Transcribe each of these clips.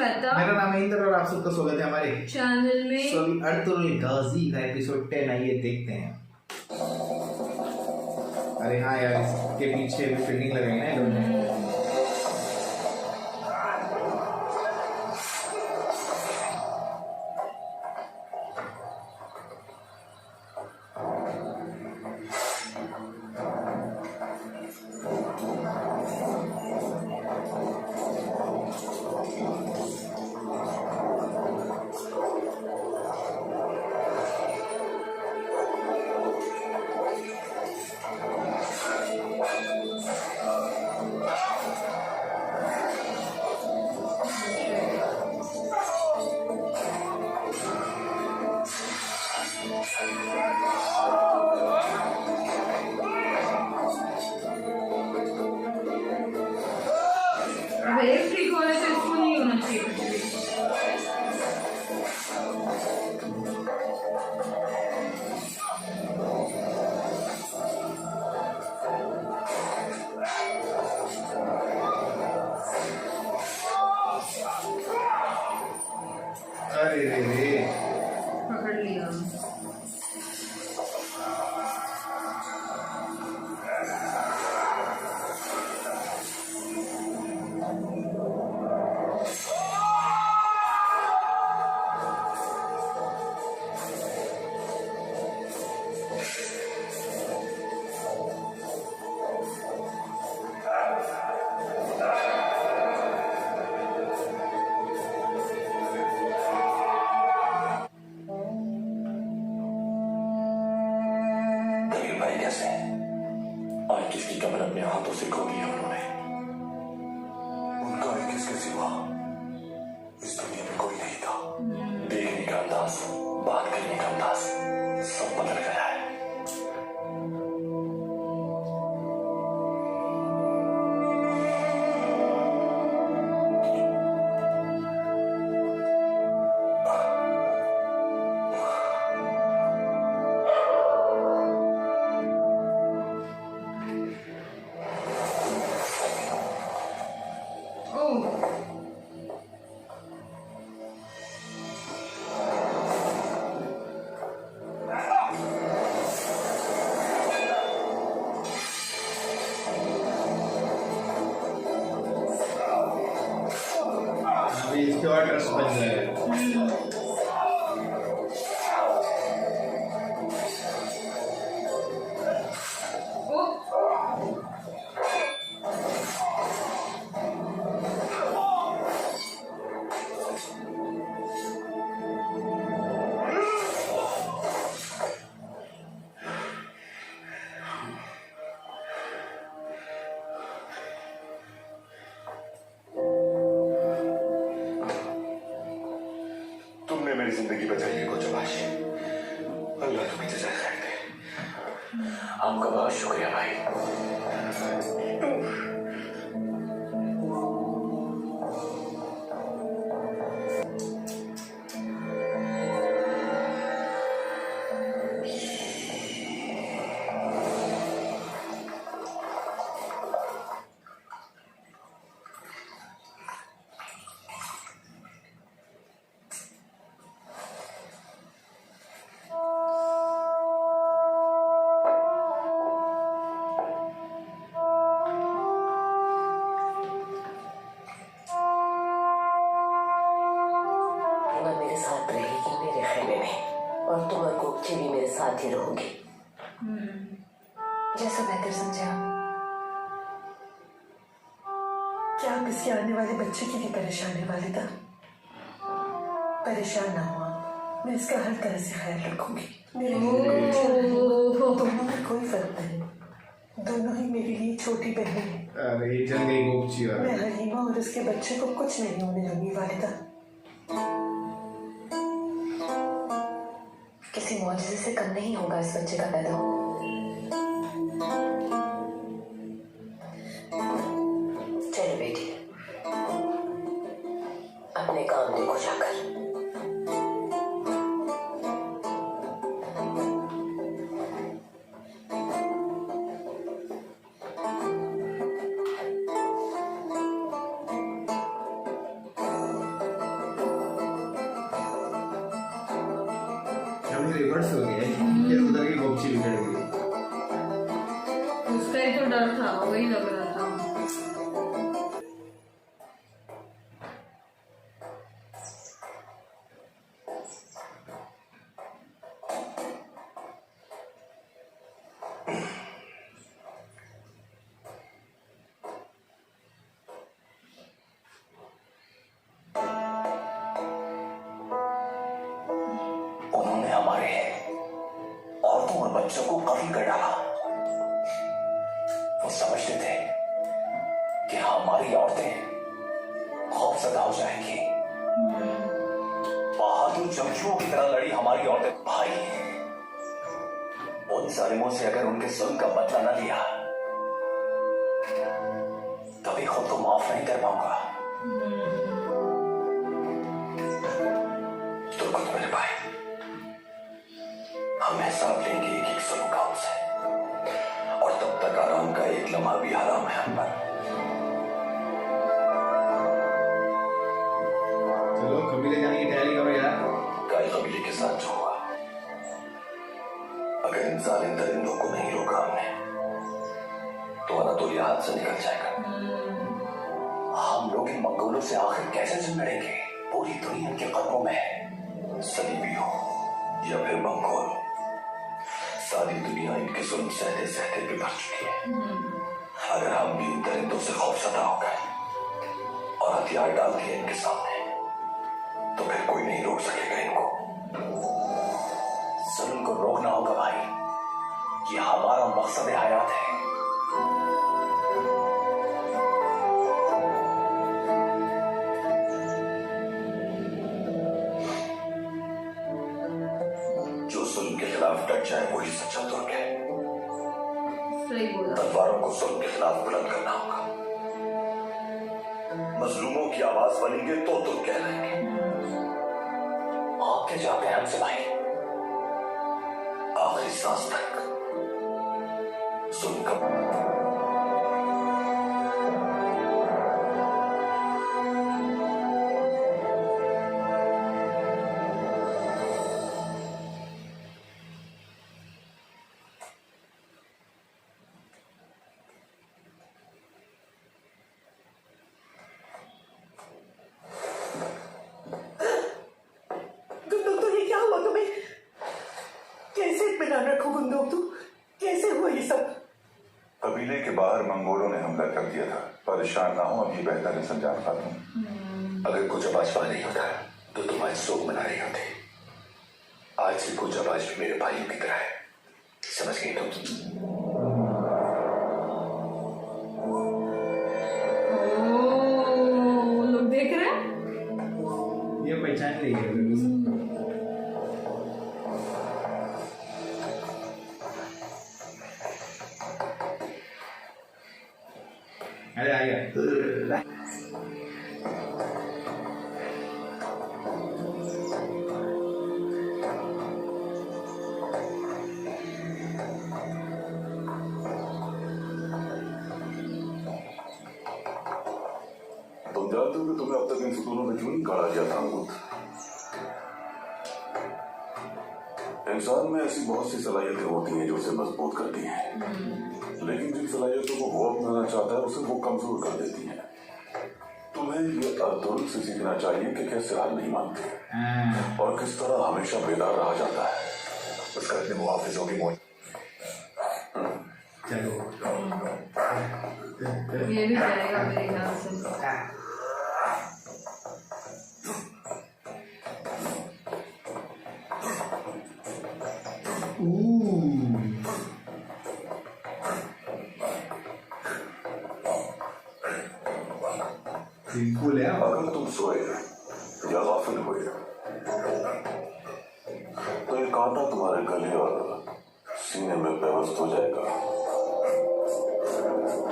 श्वेता। मेरा नाम है इंद्र और आप सबका स्वागत है हमारे चैनल में। सो अभी अर्तुगरुल गाजी का एपिसोड 10 आइए देखते हैं। अरे हाँ यार, इसके पीछे भी फील्डिंग लगाई ना इन्होंने। वेव ठीक होने से इसको नहीं होना चाहिए कुछ भी। अरे रे रे, पकड़ लिया। कैसे और किसकी कब्र अपने हाथों से खो दी है उन्होंने। उनका एक किसके सिवा इस दुनिया में कोई नहीं था। देखने का अंदाज, बात करने का अंदाज सब बदल गया है। अभी इसके बाद ट्रस्ट बन जाएगा। तुमने मेरी जिंदगी बचाई है कुछ भाषी। अल्लाह तुम्हें जज़ा खैर दे। आपका बहुत शुक्रिया भाई। मेरे साथ रहेगी मेरे खेमे में और तुम और गोपची भी मेरे साथ ही रहोगी। जैसा बेहतर समझा। क्या आप इसके आने वाले बच्चे की भी परेशान है वालिदा? परेशान ना हो आप, मैं इसका हर तरह से ख्याल रखूंगी। मेरे दोनों में कोई फर्क नहीं, दोनों ही मेरे लिए छोटी बहनें हैं। अरे जल गई गोपची वाला। मैं हलीमा और उसके बच्चे को कुछ नहीं होने दूंगी वालिदा। किसी मौजज़े से कम नहीं होगा इस बच्चे का पैदा। चलो बेटी, अपने काम देखो जाकर। रोल रिवर्स हो गया है ये उधर की बॉक्सी बिगड़ गई। उसका ही तो डर था, वही लग रहा था। उन्होंने हमारे औरतों और बच्चों को कत्ल कर डाला। वो समझते थे कि हमारी औरतें खौफजदा हो जाएंगी। बहादुर जंगजुओं की तरह लड़ी हमारी औरतें। भाई, उन जालिमों से अगर उनके जुल्म का बदला न लिया तभी खुद को माफ नहीं कर पाऊंगा। तो खुद मेरे भाई, हम हिसाब लेंगे एक एक जुल्म का उनसे, और तब तक आराम का एक लम्हा भी हराम है हम पर। चलो कबीले जाने की तैयारी करो यार। कल कबीले के साथ जो हुआ, अगर इन जालिम दरिंदों को नहीं रोका हमने तो अनातोलिया हाथ से निकल जाएगा। हम लोग इन मंगोलों से आखिर कैसे जंग लड़ेंगे? पूरी दुनिया इनके कदमों में है। सलीबी हो या फिर मंगोल, सारी दुनिया इनके जुल्म सहते सहते बिखर चुकी है। अगर हम भी इन दरिंदों से खौफजदा हो गए और हथियार डाल दिए इनके सामने तो फिर कोई नहीं रोक सकेगा इनको। जुल्म को रोकना होगा भाई, ये हमारा मकसद हयात है। जो जुल्म के खिलाफ डट जाए वही सच्चा तुर्क है। सही बोला। तलवारों को जुल्म के खिलाफ बुलंद करना होगा। मजलूमों की आवाज बनेंगे तो तुर्क कहलाएंगे। आप क्या चाहते हैं हमसे भाई? आखिरी सांस तक जुल्म का गुंदोक, ये क्या हुआ तुम्हें? कैसे इत्मीनान रखो गुंदोक, तुम कैसे हुआ ये सब? कबीले के बाहर मंगोलों ने हमला कर दिया था। परेशान ना हो, अब ये बेहतर है समझा पाता हूँ। अगर कुछ अबाज नहीं होता तो तुम आज शोक मना रही होती। आज से कुछ अबाज भी मेरे भाइयों की तरह है, समझ गई तुम? ओ, लोग देख रहे हैं। ये पहचान ली है बिल्कुल। अरे आ गया। तुम जानते हो कि तुम्हें अब तक इन सुतूनों में क्यों नहीं गाड़ा गया था अंगूठ? इंसान में ऐसी बहुत सी सलाहियतें होती हैं जो उसे मजबूत करती हैं, लेकिन जिन सलाहियतों को वो अपनाना चाहता है उसे वो कमजोर कर देती हैं। तुम्हें ये अर्तुगरुल से सीखना चाहिए कि कैसे हार नहीं मानते और किस तरह हमेशा बेदार रहा जाता है। उसका अपने मुहाफिजों की मौत। चलो ये भी जाएगा मेरे ख्याल से। बिल्कुल है। अगर तुम सोए या गाफिल हुए तो ये कांटा तुम्हारे गले और सीने में बेबस हो जाएगा।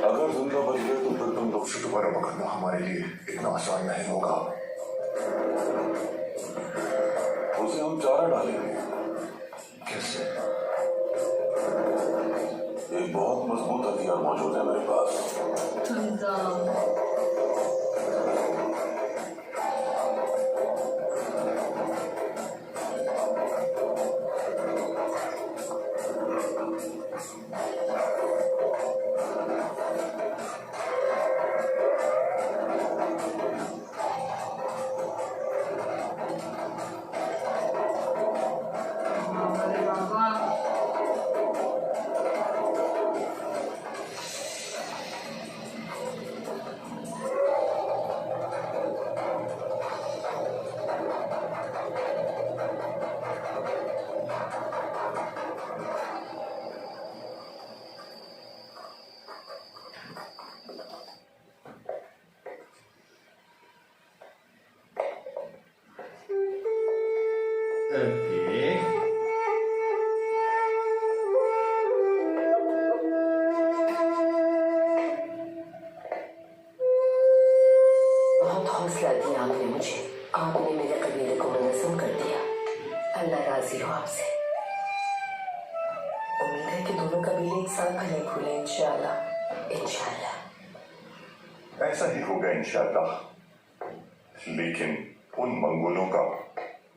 अगर जिंदा बच गए तो फिर तुम लोग दोबारा पकड़ना हमारे लिए इतना आसान नहीं होगा। उसे हम चारा डालेंगे। कैसे? एक बहुत मजबूत हथियार मौजूद है मेरे पास। ओके बहुत हौसला दिया आपने मुझे। आपने मेरे कबीले को मुनज़्ज़म कर दिया। अल्लाह राजी हो आपसे। उम्मीद है कि दोनों कबीले एक साथ भले फूले इंशाअल्लाह। इंशाअल्लाह ऐसा ही होगा इंशाअल्लाह। लेकिन उन मंगोलों का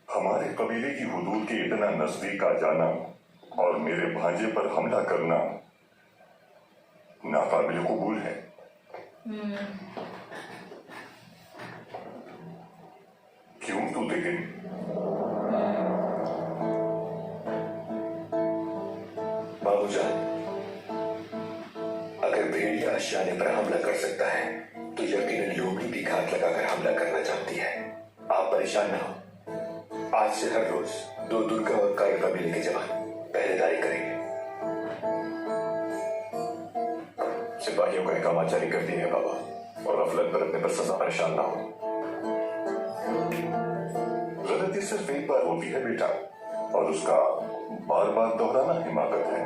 हमारे कबीले की हुदूद के इतना नजदीक आ जाना और मेरे भांजे पर हमला करना नाकाबिल कबूल है। क्यों तू लेकिन बाबूजान, अगर भेड़िया आशियाने पर हमला कर सकता है तो यकीनन लोमड़ी भी घात लगाकर हमला करना चाहती है। आप परेशान न हो। आज से हर रोज 2 दुर्गा और कायर कबीले के जवान पहरेदारी करेंगे। सिपाहियों को अहकाम जारी कर दिए हैं बाबा, और गफलत बरतने पर सजा। परेशान ना हो। गलती सिर्फ एक बार होती है बेटा, और उसका बार बार दोहराना हिमाकत है।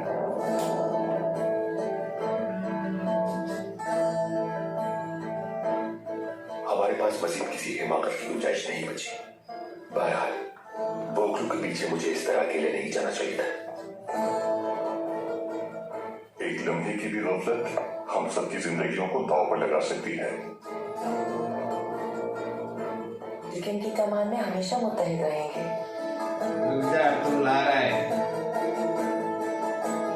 हमारे पास मजीद किसी हिमाकत की गुंजाइश नहीं बची। बहरहाल बोखलू के पीछे मुझे इस तरह अकेले नहीं जाना चाहिए था। एक लम्हे की भी गफलत हम सबकी जिंदगियों को दांव पर लगा सकती है। लेकिन की कमान में हमेशा मुत्तहिद रहेंगे। दूसरा तुम ला रहा है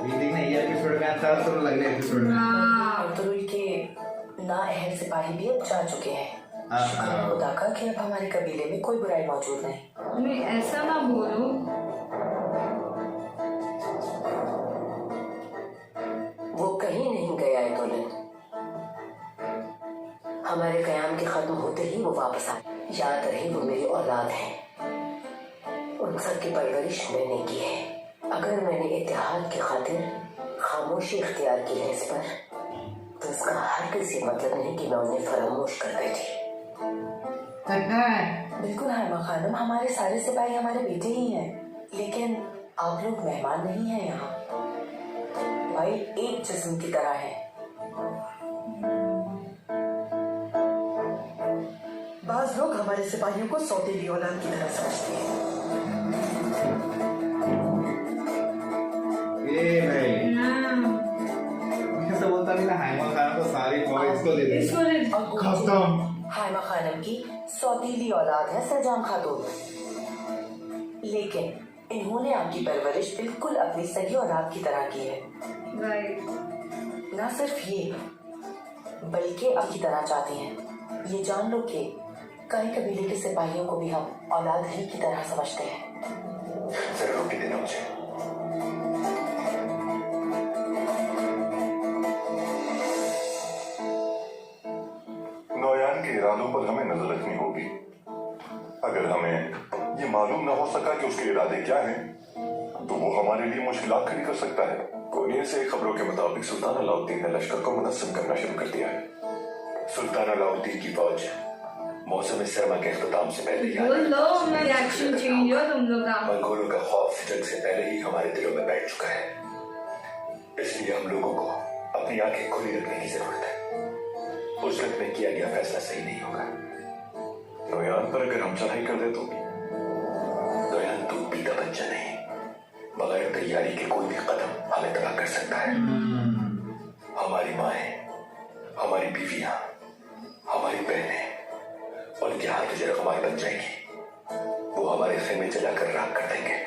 मीटिंग ने ये एपिसोड में आता तो लगने एपिसोड में अब्दुल के नाअहल सिपाही भी अब जा चुके हैं। शुक्र है खुदा का कि अब हमारे कबीले में कोई बुराई मौजूद नहीं। मैं ऐसा ना बोलो। वो कहीं नहीं गया है दौलत। हमारे कयाम के खत्म होते ही वो वापस आए। याद रहे वो मेरी औलाद है। उन सब की परवरिश मैंने की है। अगर मैंने इत्तेहाद की खातिर खामोशी इख्तियार की है इस पर, तो इसका हरगिज़ ये मतलब नहीं कि मैं उन्हें फरामोश कर बैठी। बिल्कुल हाइमा खानम, हमारे सारे सिपाही हमारे बेटे ही हैं। लेकिन आप लोग मेहमान नहीं हैं यहाँ। भाई एक जिस्म की तरह है। बाज लोग हमारे सिपाहियों को सौतेली औलाद की तरह समझते हैं। ये भाई ऐसा बोलता नहीं ना हाइमा खान को सारी पावर इसको दे दे खत्म। हाइमा खानम की सौतीली औलाद है सरजाम खातून, लेकिन इन्होंने आपकी परवरिश बिल्कुल अपनी सगी औलाद की तरह की है। राइट। ना सिर्फ ये, बल्कि आपकी तरह चाहती हैं। ये जान लो कि कई कबीले के सिपाहियों को भी हम औलाद ही की तरह समझते हैं। जरा रोटी देना मुझे। नौयान के इरादों पर हमें नजर रखनी होगी। अगर हमें ये मालूम न हो सका कि उसके इरादे क्या हैं, तो वो हमारे लिए मुश्किलात खड़ी कर सकता है। कोनिया से खबरों के मुताबिक सुल्तान अलाउद्दीन ने लश्कर को मुनस्सम करना शुरू कर दिया है। सुल्तान अलाउद्दीन की फौज मौसम सरमा के अख्ताम से पहले ही बोल लो, मैं रिएक्शन चेंज हो तुम लोग का। मंगोलों का खौफ जंग से पहले ही हमारे दिलों में बैठ चुका है। इसलिए हम लोगों को अपनी आंखें खुली रखने की जरूरत है। उस वक्त में किया गया फैसला सही नहीं होगा। नौयान पर अगर हम चढ़ाई कर दे तो नौयान दूध पीता बच्चा नहीं, बगैर तैयारी के कोई भी कदम हमें तबाह कर सकता है। हमारी माएं, हमारी बीवियां, हमारी बहनें, उनके हाथ जरकमार बन जाएंगी। वो हमारे खेमे जलाकर राख कर देंगे।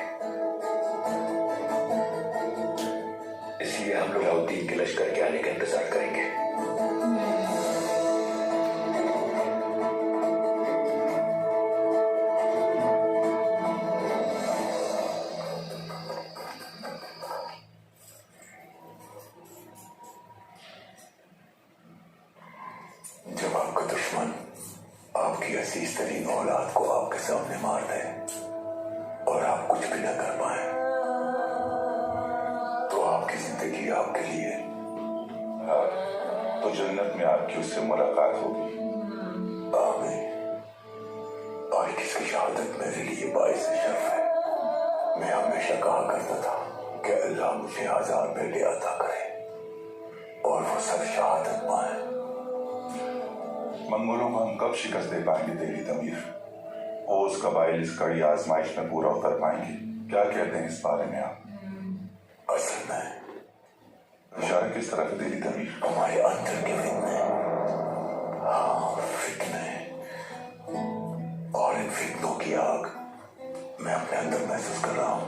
इसलिए हम लोग अलाउद्दीन के लश्कर के आने का इंतजार करेंगे। जब आपका दुश्मन आपकी अजीज तरीन औलाद को आपके सामने मार दे और आप कुछ भी न कर पाए, तो आपकी जिंदगी आपके लिए तो जन्नत में आपकी उससे मुलाकात होगी। आमीन। और किसकी शहादत मेरे लिए बाइस शर्फ है। मैं हमेशा कहा करता था कि अल्लाह मुझे 1000 बेटे अता करे और वो सब शहादत पाए। मंगोलों को हम कब शिकस्त दे पाएंगे तेरी तमीर? ओस कबाइल इस कड़ी आजमाइश में पूरा उतर पाएंगे? क्या कहते हैं इस बारे में आप? असल में इशारा किस तरफ है तेरी तमीर? हमारे अंदर के फितने, हाँ फितने, और इन फितनों की आग मैं अपने अंदर महसूस कर रहा हूं।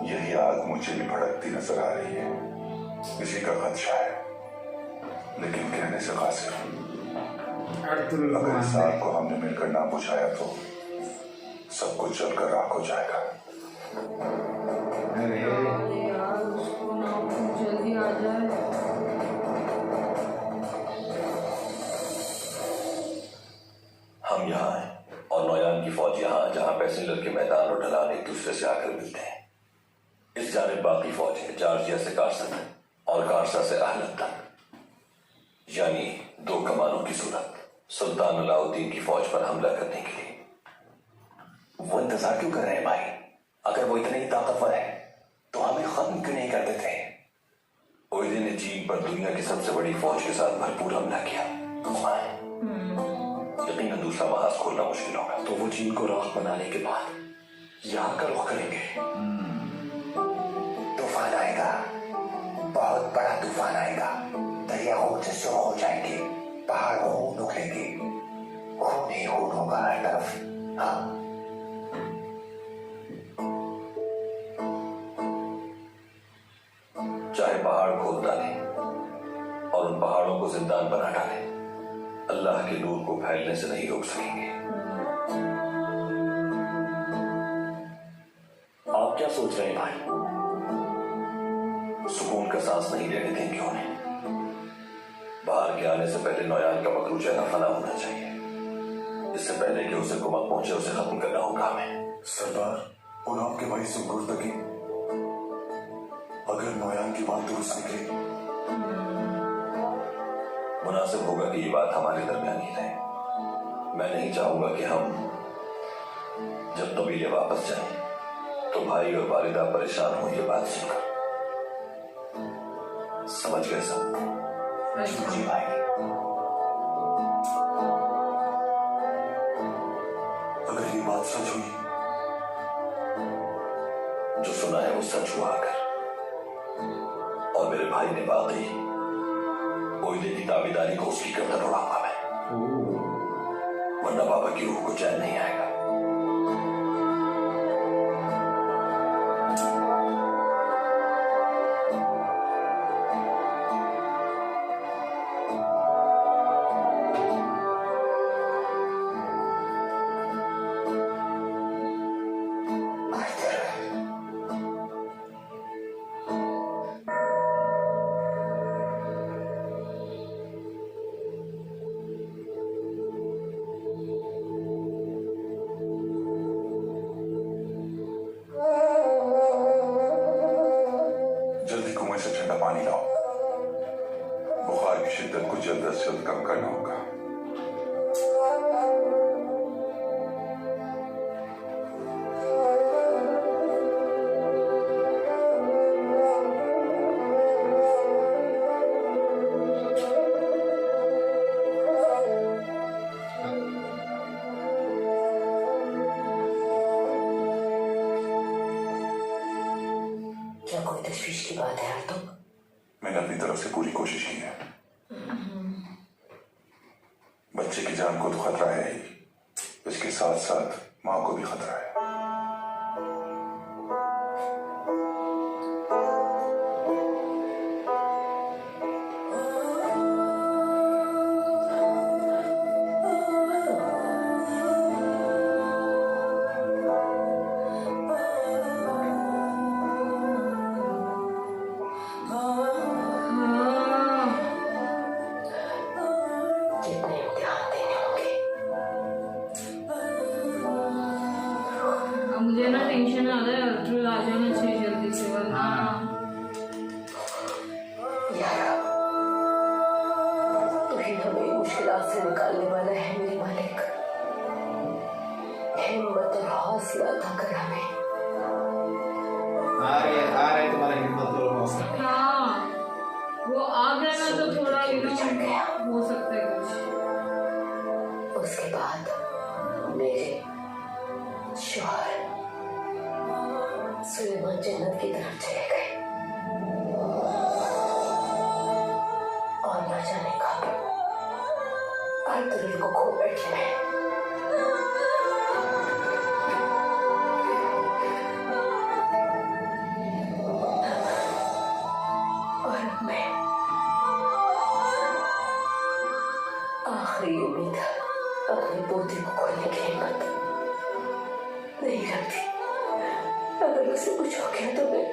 यही आग मुझे भी भड़कती नजर आ रही है। किसी का खदशा है, लेकिन कहने से कासिर। अगर इस आग को हमने मिलकर ना बुझाया तो सब कुछ जलकर राख हो जाएगा। अरे यार उसको ना जल्दी आ जाए। हम यहाँ हैं और नौयान की फौज यहाँ, जहाँ पैसेंजर के मैदान और ढलान एक दूसरे से आकर मिलते हैं। इस जानिब बाकी फौज है, जॉर्जिया से कारसा तक और कारसा से अहलत तक, यानी 2 कमानों की सूरत सुल्तान अलाउद्दीन की फौज पर हमला करने के लिए। वो इंतजार क्यों कर रहे हैं भाई? अगर वो इतने ही ताकतवर है तो हमें खत्म क्यों नहीं कर देते? ओइदे ने चीन पर दुनिया की सबसे बड़ी फौज के साथ भरपूर हमला किया। यकीनन दूसरा महाज खोलना मुश्किल होगा, तो वो चीन को राख बनाने के बाद यहाँ का रुख करेंगे। तूफान आएगा, बहुत बड़ा तूफान आएगा। दरिया खून से सुरख हो जाएंगे, पहाड़ खून उखड़ेंगे, खून ही खून होगा हर तरफ। हाँ, चाहे पहाड़ खोद डाले और उन पहाड़ों को जिंदान बना डाले, अल्लाह के नूर को फैलने से नहीं रोक सकेंगे। आप क्या सोच रहे हैं भाई? सुकून का सांस नहीं लेने देंगे उन्हें। बाहर के आने से पहले नौयान का मकरू चैना फना होना चाहिए। इससे पहले कि उसे कुमक पहुंचे, उसे खत्म करना होगा हमें। सरदार, और आपके भाई सुंगुर्दगी, अगर नौयान की बात दुरुस्त निकली, मुनासिब होगा कि ये बात हमारे दरमियान ही रहे। मैं नहीं चाहूंगा कि हम जब कबीले वापस जाएं तो भाई और वालिदा परेशान हो ये बात सुनकर। समझ गए सब? जी भाई। अगर ये बात सच हुई, जो सुना है वो सच हुआ अगर, और मेरे भाई ने वाकई ओइदे की दावेदारी को उसकी गर्दन उड़ाऊंगा मैं, वरना बाबा की रूह को चैन नहीं आएगा। जल्दी कुएं से ठंडा पानी लाओ। बुखार की शिद्दत को जल्द से जल्द कम करना होगा। क्या कोई तशवीश की बात है यार तुम? मैंने अपनी तरफ से पूरी कोशिश की है। बच्चे की जान को तो खतरा है ही, इसके साथ साथ मां को भी खतरा है। कितने इम्तिहान देने होंगे? अब मुझे ना टेंशन आ रहा है, अब्दुल आ जाना चाहिए जल्दी से, वरना यार, तू ही हमें मुश्किलात से निकालने वाला है मेरे मालिक। है और हौसला था कर हमें। आ रहा है तुम्हारा हिम्मत और हौसला। हाँ, वो आ गया ना तो थोड़ा बिछड़ गया। हो सकता है कुछ। उसके बाद मेरे शौहर सुलेमान जन्नत की तरफ चले गए और न जाने कब अर्तुगरुल को खो बैठे मैं। और मैं आखिरी उम्मीद अपने पोते को खोने की हिम्मत नहीं रखती। अगर उसे कुछ हो गया तो मैं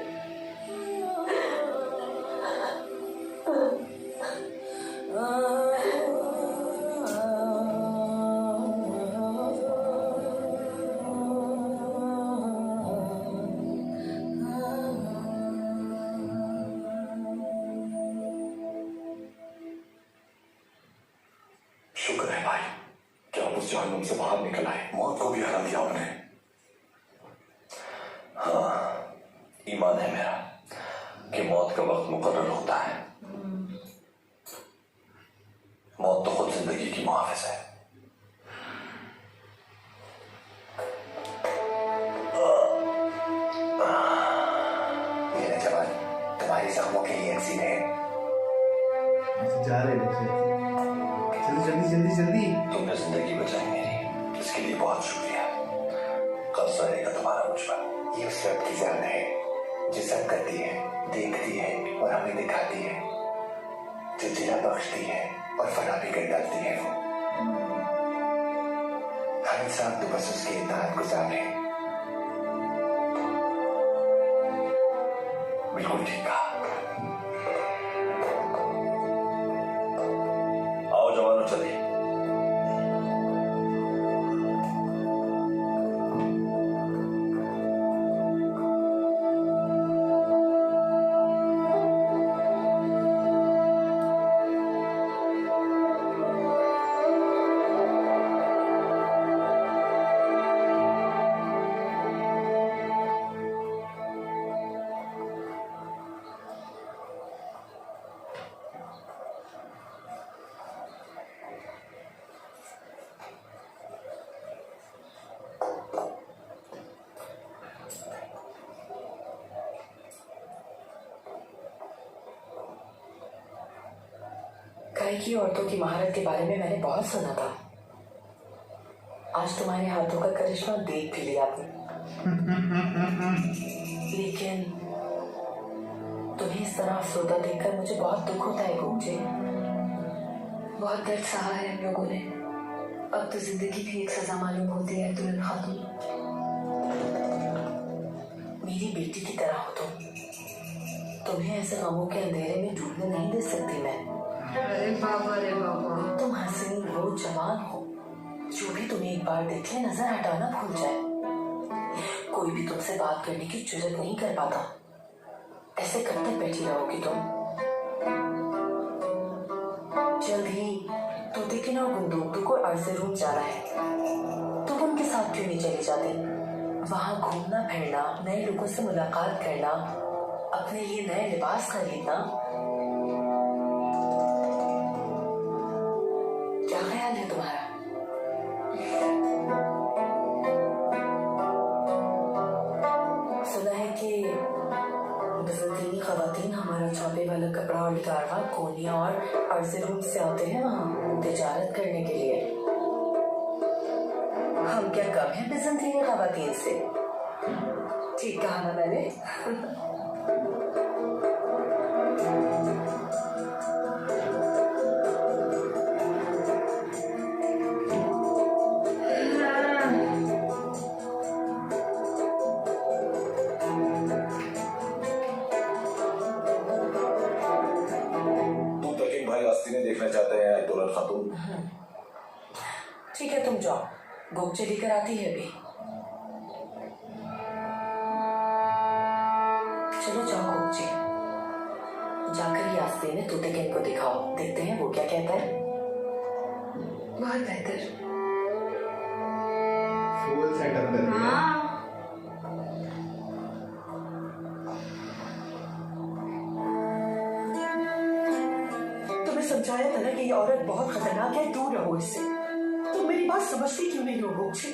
शुक्र है भाई कि आप उस जहन्नुम से बाहर निकल आए, मौत को भी हरा दिया आपने। हाँ, ईमान है मेरा कि मौत का वक्त मुकर्रर होता है। मौत तो खुद जिंदगी की मुहाफिज है। मेरे जवान, तुम्हारी जख्मों के लिए वैक्सीन है। जा रहे हैं जल्दी जल्दी जल्दी। तुमने जिंदगी बचाई मेरी, इसके लिए बहुत शुक्रिया। कर्ज रहेगा तुम्हारा मुझ पर। ये उस रब की जान है जो सब करती है, देखती है और हमें दिखाती है, जो जिला बख्शती है और फना भी कर डालती है। वो हर इंसान तो बस उसके इत्तेहाद गुजार है। बिल्कुल ठीक कहा। आओ जवानों, चलिए। गाय की औरतों की महारत के बारे में मैंने बहुत सुना था। आज तुम्हारे हाथों का करिश्मा देख भी लिया आपने। लेकिन तुम्हें इस तरह अफसरदा देखकर मुझे बहुत दुख होता है गोपचे। बहुत दर्द सहा है हम लोगों ने। अब तो जिंदगी भी एक सजा मालूम होती है दुल्हन खातून। मेरी बेटी की तरह हो तुम। तुम्हें ऐसे गमों के अंधेरे में डूबने नहीं दे सकती मैं। अरे बाबा रे बाबा। तुम हसीन हो, जवान हो, जो भी तुम्हें एक बार देख ले नजर हटाना भूल जाए। कोई भी तुमसे बात करने की जुर्रत नहीं कर पाता। ऐसे कब तक बैठी रहोगी तुम? जल्द ही तोते और गुंदूक को अर्ज़े रूम जाना है। तुम उनके साथ क्यों नहीं चली जाती? वहां घूमना फिरना, नए लोगों से मुलाकात करना, अपने लिए नए लिबास खरीदना। क्या ख्याल है तुम्हारा? सुना है कि बिज़ंतीनी ख़वातीन हमारा छापे वाला कपड़ा और कारवा कोनिया और अर्ज़े रूम से आते हैं वहाँ तिजारत करने के लिए। हम क्या कम हैं बिज़ंतीनी ख़वातीन से? ठीक कहा ना मैंने? देखना चाहते हैं दुल्हन खातून। ठीक है, तुम जाओ, गोपचे लेकर आती है अभी। चलो जाओ गोपचे, जाकर यास्तीन ने तोते के इनको दिखाओ, देखते हैं वो क्या कहता है। बहुत बेहतर। फूल सेटअप कर दिया। हाँ तुम्हें समझाया था ना कि ये औरत बहुत खतरनाक है, दूर रहो इससे। तुम मेरी बात समझती क्यों नहीं हो मुझे?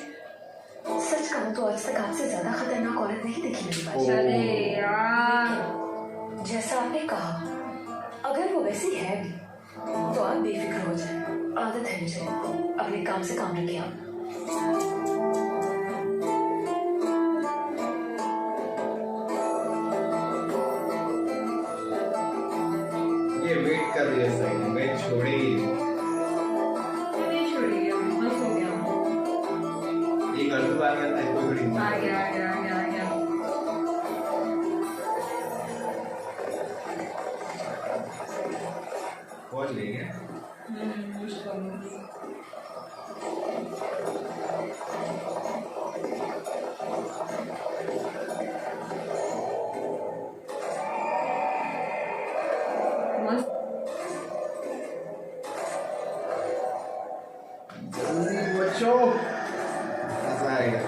सच कहूँ तो आज तक आपसे ज्यादा खतरनाक औरत नहीं देखी मेरी बात। अरे यार जैसा आपने कहा, अगर वो वैसी है भी तो आप बेफिक्र हो जाए। आदत है मुझे, अपने काम से काम रखिए आप। ये वेट कर रही है साइड में, वेट छोड़ेगी नहीं छोड़िए, बस हो गया। एक अल्टू आ गया था, कोई बड़ी आ गया आ गया आ गया आ गया। पहुंच गई है। उसको मस्त। जल्दी बचो, मजा आएगा।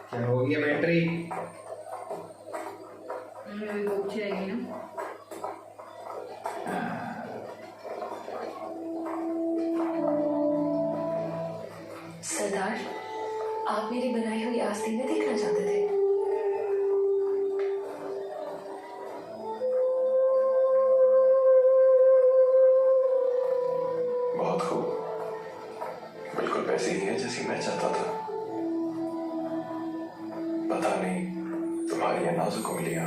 क्या हो गया बैटरी? अच्छी रहेगी ना। सरदार, आप मेरी बनाई हुई आस्तीन में देखना चाहते थे। बहुत खूब, बिल्कुल वैसी ही है जैसी मैं चाहता था। पता नहीं तुम्हारी ये नाजुक उंगलियां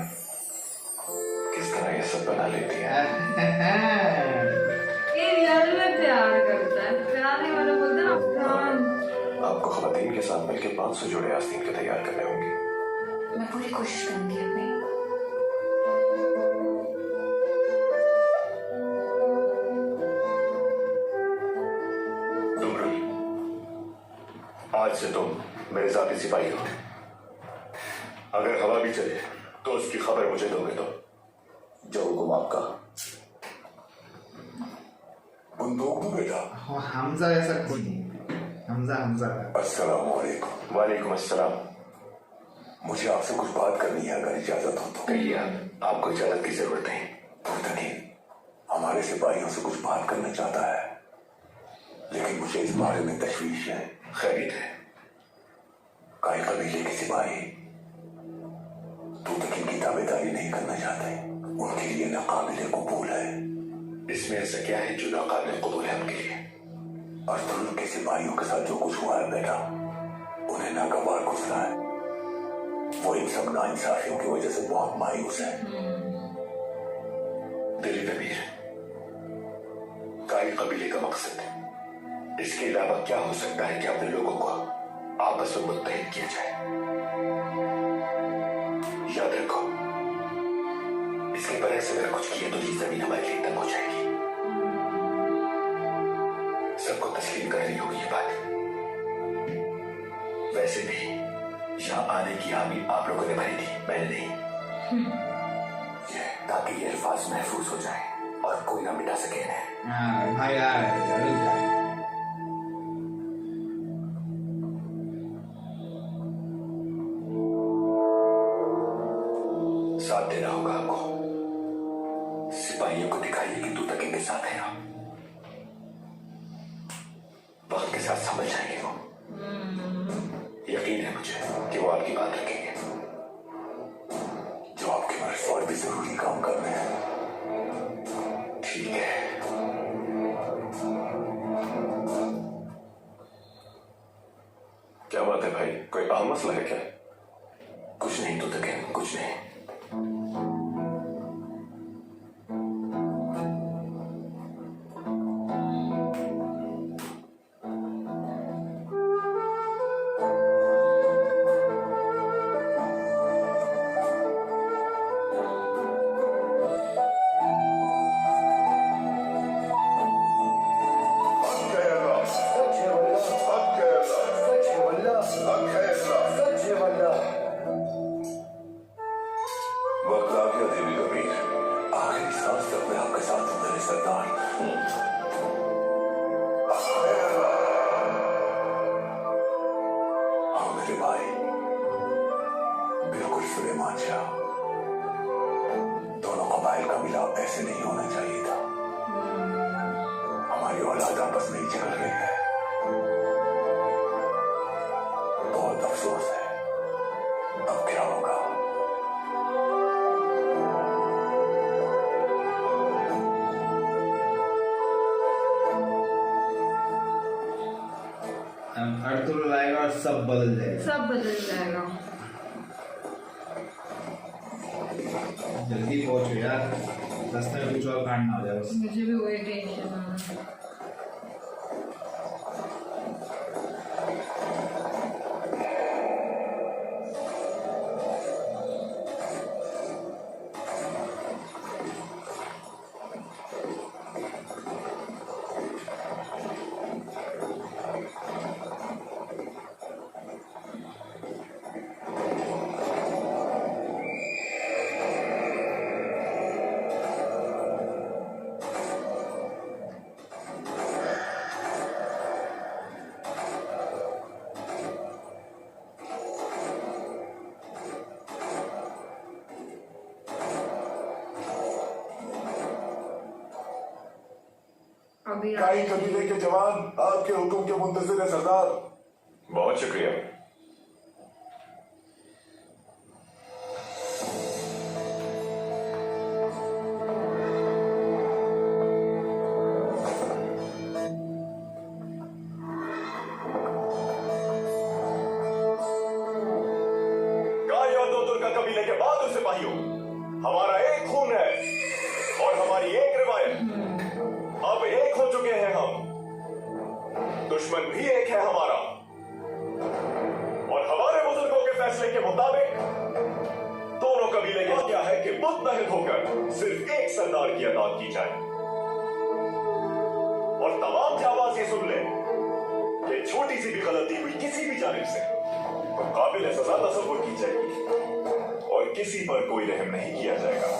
किस तरह ये सब बना लेती है। ये रियल में प्यार करता है, कराने वाला बोलते हैं ना अफगान। आपको खवातीन के साथ मिलकर 500 जोड़े आस्तीन के तैयार करने होंगे। मैं पूरी कोशिश करूंगी अपनी। डुमरुल, आज से तुम मेरे जाती सिपाही हो। अगर हवा भी चले तो उसकी खबर मुझे दोगे तो जो हुक्म आपका। बंदूक दो बेटा। हाँ, हमजा ऐसा कोई नहीं है। हमजा का। अस्सलाम वालेकुम। वालेकुम अस्सलाम। मुझे आपसे कुछ बात करनी है, अगर इजाजत हो तो। कहिए, आपको इजाजत की जरूरत है। पुरतकीन हमारे सिपाहियों से कुछ बात करना चाहता है, लेकिन मुझे इस बारे में तशवीश है। खैरियत है? कई कबीले के सिपाही पुरतकीन की दावेदारी नहीं करना चाहते। उनके लिए नाकाबिले कबूल है। इसमें ऐसा क्या है जो नाकाबिले कबूल है उनके लिए? अर्तुगरुल के सिपाहियों के साथ जो कुछ हुआ है बेटा, उन्हें नागवार गुजरा है। वो इन सब नाइंसाफियों की वजह से बहुत मायूस है। दिली कबीर, काई कबीले का मकसद, इसके अलावा क्या हो सकता है कि अपने लोगों को आपस में मुत्तहिद किया जाए? याद रखो, इसके बरक्स अगर कुछ किया तो ये जमीन हमारे लिए तंग हो जाएगी। सबको तस्लीम कर रही होगी ये बात। वैसे भी यहाँ आने की हामी आप लोगों ने भरी थी, मैंने नहीं। ताकि ये अल्फाज महफूज हो जाए और कोई ना मिटा सके इन्हें। हाँ भाई यार, साथ देना होगा आपको। सिपाहियों को दिखाइए कि तू तक इनके साथ है। वक्त के साथ समझ जाएंगे वो। यकीन है मुझे कि वो आपकी बात रखेंगे। जो आपकी मर्ज और भी जरूरी काम करने हैं। ठीक है। क्या बात है भाई, कोई अहम मसला है क्या? कुछ नहीं कुछ नहीं। वक्त आ गया देवी कबीर, आखिरी सांस तक मैं आपके साथ हूं मेरे सरदार। हाँ मेरे भाई, बिल्कुल सुलेमान शाह, दोनों कबाइल का मिलाप ऐसे नहीं होना चाहिए था। हमारी औलाद आपस में ही झगड़ रही है, बहुत अफसोस है। अब क्या होगा? अर्तुल आएगा और सब बदल जाएगा। सब बदल जाएगा। जल्दी पहुंचो यार, रास्ते में कुछ और कांड ना हो जाए बस। मुझे भी वही टेंशन है। अभी काई कबीले के जवान आपके हुक्म के मुंतजिर है सरदार। बहुत शुक्रिया। काई और दो तुर्का कबीले के बहादुर सिपाहियों, हमारा एक खून है और हमारी एक रिवायत। अब एक हो चुके हैं हम, दुश्मन भी एक है हमारा, और हमारे बुजुर्गों के फैसले के मुताबिक दोनों कबीले का क्या है कि मुत्तहद होकर सिर्फ एक सरदार की अताअत की जाए। और तमाम जाबाज ये सुन ले कि छोटी सी भी गलती हुई किसी भी जानिब से तो काबिल सजा तसव्वुर की जाएगी और किसी पर कोई रहम नहीं किया जाएगा।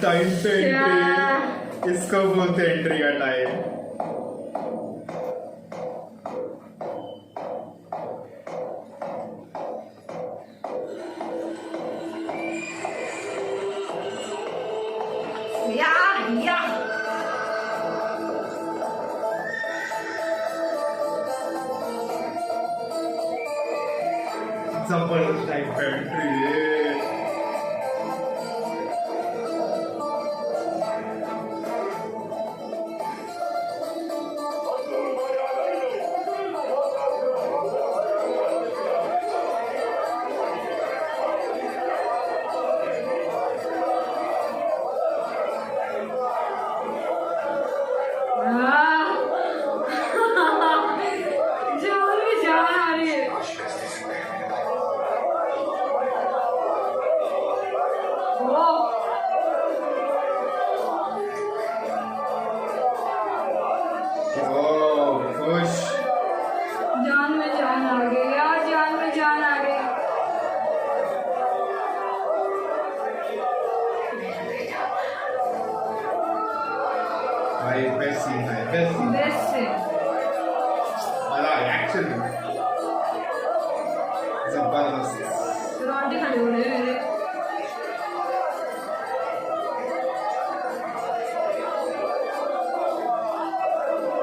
टाइम पे एंट्री, इसको बोलते एंट्री का टाइम। जबरदस्त टाइम पे एंट्री है। जान में जान आ गई यार, जान में जान आ गई। भाई बेस्ट सीन है, बेस्ट सीन, बेस्ट है। मजा एक्शन जबरदस्त। रोंगटे खड़े हो रहे हैं मेरे।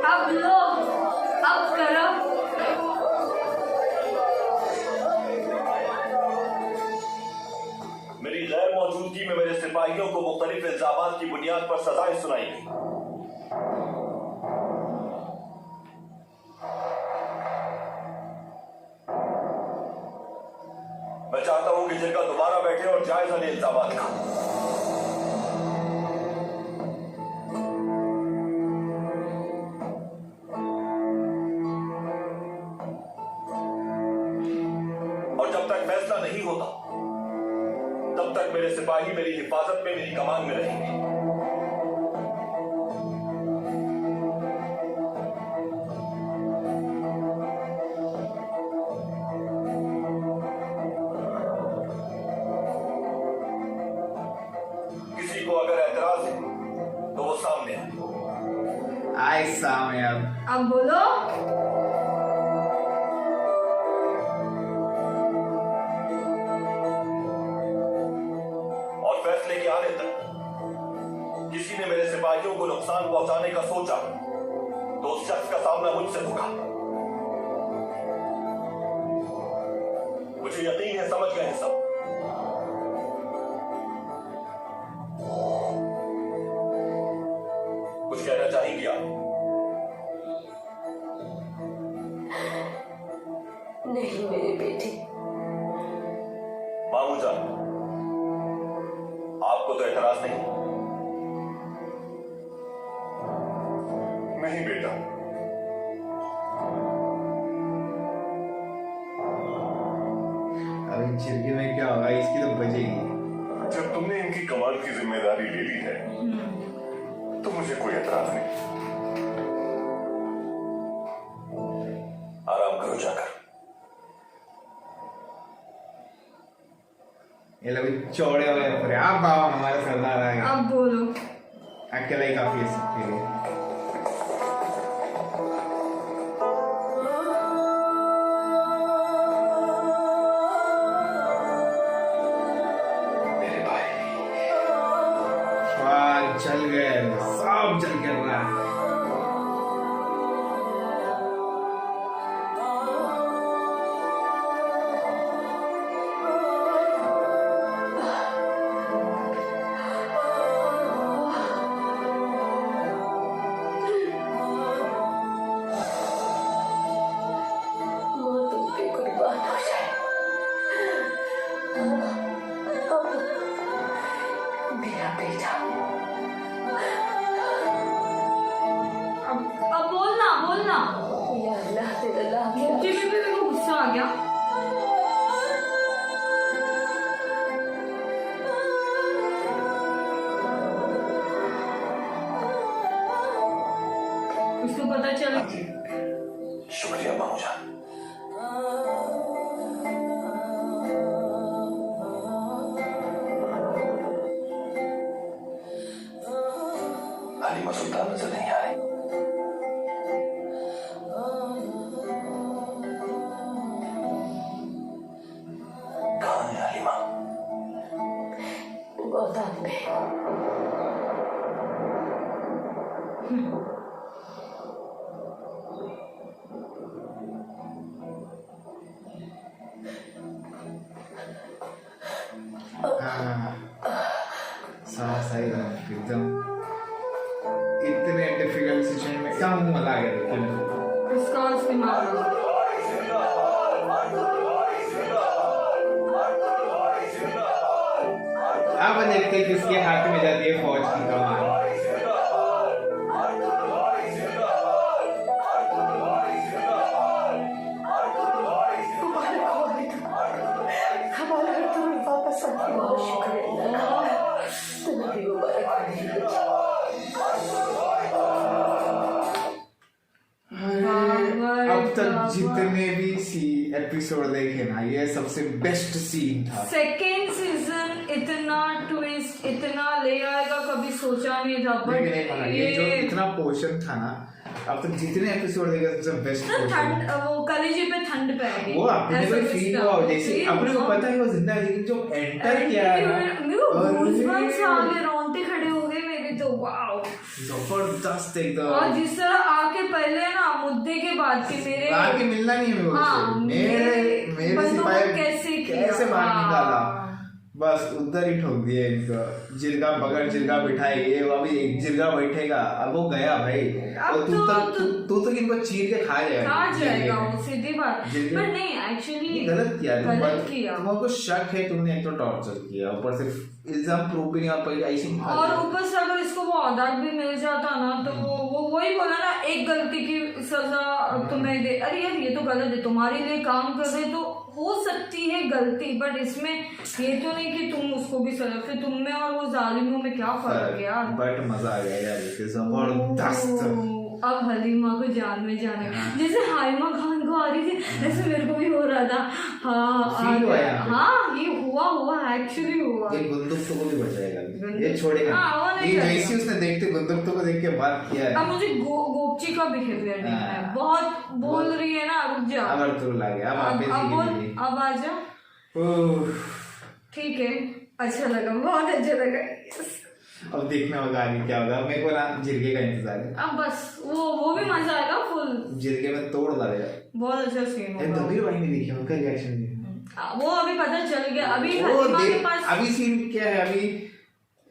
अब लो, अब करो। मेरी गैर मौजूदगी में मेरे सिपाहियों को मुख्तलिफ इल्जामात की बुनियाद पर सजाएं सुनाई गई। जायजा ले इल्जामात का। और जब तक फैसला नहीं होता तब तक मेरे सिपाही मेरी हिफाजत में, मेरी कमान में रहेंगे। किसी को अगर एतराज है तो वो सामने आए। आए सामने अब बोलो। और फैसले के आने तक किसी ने मेरे सिपाहियों को नुकसान पहुंचाने का सोचा तो उस शख्स का सामना मुझसे होगा। मुझे यकीन है समझ गए हैं सब। कुछ कहना चाहेंगी आप? नहीं मेरे बेटे, मामू जान, आपको तो एतराज नहीं? नहीं बेटा, अभी चिरकी में क्या होगा, इसकी तो बचेगी। जब तुमने इनकी कमाल की जिम्मेदारी ले ली है तो मुझे कोई एतराज नहीं। आराम करो जाकर। ये लोग चौड़े हुए हैं पूरे। आप बाबा हमारे सरदार आ गए। अब बोलो। अकेला ही काफी है सबके लिए। मेरे भाई वाह, जल गए सब, जल गिर रहा है। माँ तुम पे कुर्बान हो जाए। मेरा बेटा, अब बोलना बोलना। या अल्लाह तेरा नाम क्या? मुझे भी मेरे को गुस्सा आ गया। उसको पता चला। शुक्रिया मामू जान। हालिमा सुल्तान नजर नहीं आ रही। कहाँ है हालिमा? गोदाम में। सांस आई ना एकदम। इतने डिफिकल्ट सिचुएशन में क्या मुंह लगा गया लेकिन उसका उसके मारो। अब देखते हैं किसके हाथ में जाती है फौज की कमान। हमारा घर तुम्हें वापस आ गया। बहुत शुक्र अल्लाह का। तुम्हें भी मुबारक हो मेरी बेटी। अब तक जितने भी एपिसोड देखे ना, ये सबसे बेस्ट सीन था। सेकेंड सीजन इतना ट्विस्ट, इतना ले आएगा कभी सोचा नहीं था। बट ये जो इतना पोर्शन था ना, अब तक जितने एपिसोड देखे सबसे बेस्ट ठंड, वो कलेजे पे ठंड पै गई। वो अपने को फील हुआ जैसे अपने को पता है वो जिंदा है, जो एंटर किया है ना, गूज़बम्प्स आ गए, रोंगटे खड़े हो गए मेरे तो। वाओ, जबरदस्त एकदम। और जिस तरह आके पहले ना मुद्दे के बाद के मेरे आके मिलना नहीं है मेरे को। हाँ, मेरे बंदों को सिपाही कैसे बाहर निकाला, बस उधर ही ठोक दिया इनको, जिरगा पकड़ जिरगा बिठाई, ये अभी एक जिरगा बैठेगा, अब वो गया भाई। अब और तू तो इनको चीर के खा जाएगा वो, सीधी बात। पर नहीं एक्चुअली गलत किया तुमको शक है, तुमने एक तो टॉर्चर किया, ऊपर से इल्जाम प्रूफ भी नहीं, और पहले ऐसी और ऊपर से अगर इसको वो औदात भी मिल जाता ना तो वो वही बोला ना, एक गलती की सजा तुम्हें दे। अरे यार ये तो गलत है, तुम्हारे लिए काम कर रहे तो हो सकती है गलती, बट इसमें ये तो नहीं कि तुम उसको भी सजा, फिर तुम में और वो जालिमों में क्या फर्क है यार। बट मजा आ गया यार, जबरदस्त। अब हलीमा को जान में जाना, जैसे हाइमा खान को आ रही थी ऐसे मेरे को भी हो रहा था। हाँ ये हुआ एक्चुअली हुआ। ये गुंदुक को भी बचाएगा, ये छोड़ेगा। ये जैसे उसने देखते गुंदुक को देख के बात किया है। अब मुझे गोपची का बिहेवियर देखना है, बहुत बोल रही है ना, रुक जा। अब अर्तुल आ गया, अब आ जा। ठीक है, अच्छा लगा, बहुत अच्छा लगा। अब देखना होगा आगे क्या होगा, मेरे को ना जिरगे का इंतजार है। अब बस वो भी मजा आएगा फुल, जिरगे में तोड़ डालेगा, बहुत अच्छा सीन होगा। दबीर भाई ने देखी उनका रिएक्शन, वो अभी पता चल गया। अभी हलीमा के पास अभी सीन क्या है, अभी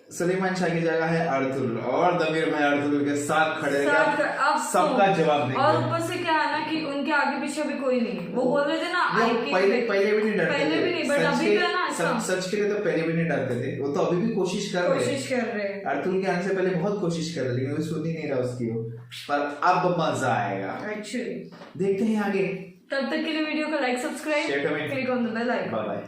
सुलेमान शाह की जगह है अर्तुल, और दबीर भाई अर्तुल के साथ खड़े रहेगा, सबका जवाब देंगे। और ऊपर से क्या है ना कि उनके आगे पीछे भी कोई नहीं। वो बोल रहे थे ना पहले भी नहीं डरते, पहले भी नहीं, बट अभी तो ना सच के लिए तो पहले भी नहीं डरते थे, वो तो अभी भी कोशिश कर रहे हैं। अर्तुल के आने से पहले बहुत कोशिश कर रहे, लेकिन वो सुन ही नहीं रहा उसकी वो। पर अब मजा आएगा एक्चुअली, देखते हैं आगे। तब तक के लिए वीडियो को like, subscribe, click on the bell icon. Bye bye.